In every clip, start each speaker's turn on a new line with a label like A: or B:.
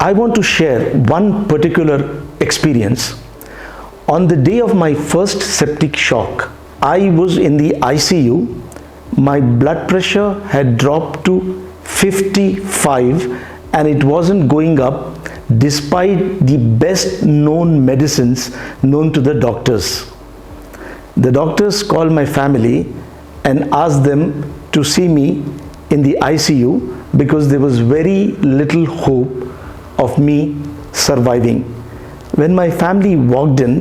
A: I want to share one particular experience. On the day of my first septic shock, I was in the ICU. My blood pressure had dropped to 55 and it wasn't going up despite the best known medicines known to the doctors. The doctors called my family and asked them to see me in the ICU because there was very little hope of me surviving. When my family walked in,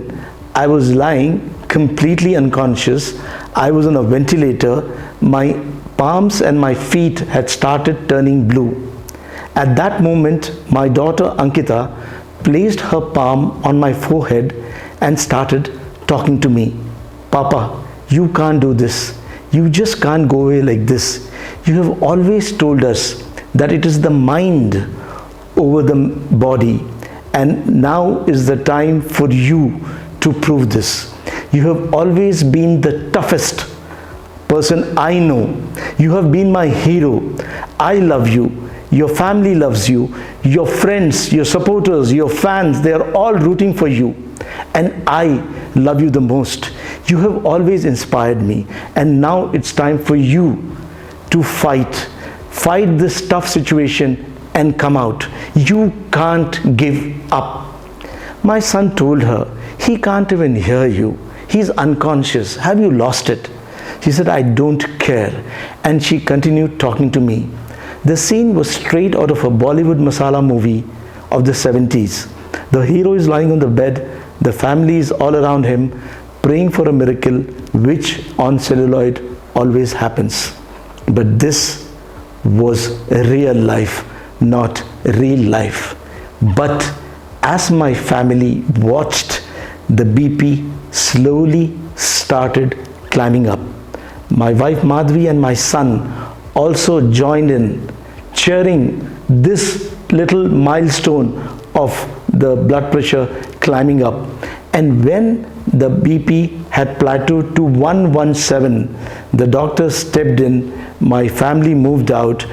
A: I was lying completely unconscious. I was on a ventilator. My palms and my feet had started turning blue. At that moment, my daughter Ankita placed her palm on my forehead and started talking to me. Papa, you can't do this. You just can't go away like this. You have always told us that it is the mind over the body, and now is the time for you to prove this. You have always been the toughest person I know. You have been my hero. I love you. Your family loves you. Your friends, your supporters, your fans, they are all rooting for you. And I love you the most. You have always inspired me. And now it's time for you to fight this tough situation and come out. You can't give up. My son told her, he can't even hear you. He's unconscious. Have you lost it? She said, I don't care. And she continued talking to me. The scene was straight out of a Bollywood masala movie of the 70s. The hero is lying on the bed. The family is all around him, praying for a miracle, which on celluloid always happens. But this was real life, not real life. But as my family watched, the BP slowly started climbing up. My wife Madhvi and my son also joined in, cheering this little milestone of the blood pressure climbing up. And when the BP had plateaued to 117, the doctor stepped in, my family moved out,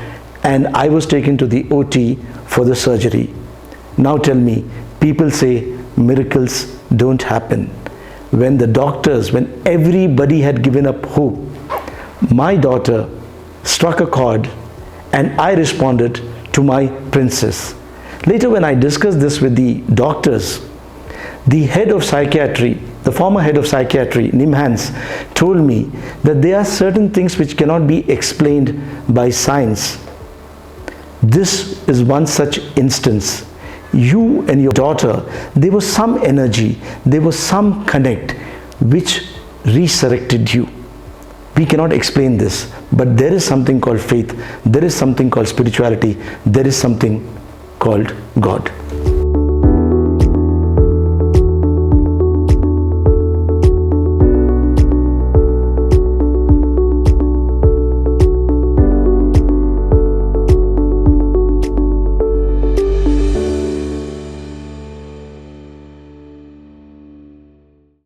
A: and I was taken to the OT for the surgery. Now tell me, people say miracles don't happen. When the doctors, when everybody had given up hope, my daughter struck a chord and I responded to my princess. Later, when I discussed this with the doctors, the head of psychiatry, the former head of psychiatry, Nimhans, told me that there are certain things which cannot be explained by science. This is one such instance. You and your daughter, there was some energy, there was some connect which resurrected you. We cannot explain this, but there is something called faith, there is something called spirituality, there is something called God.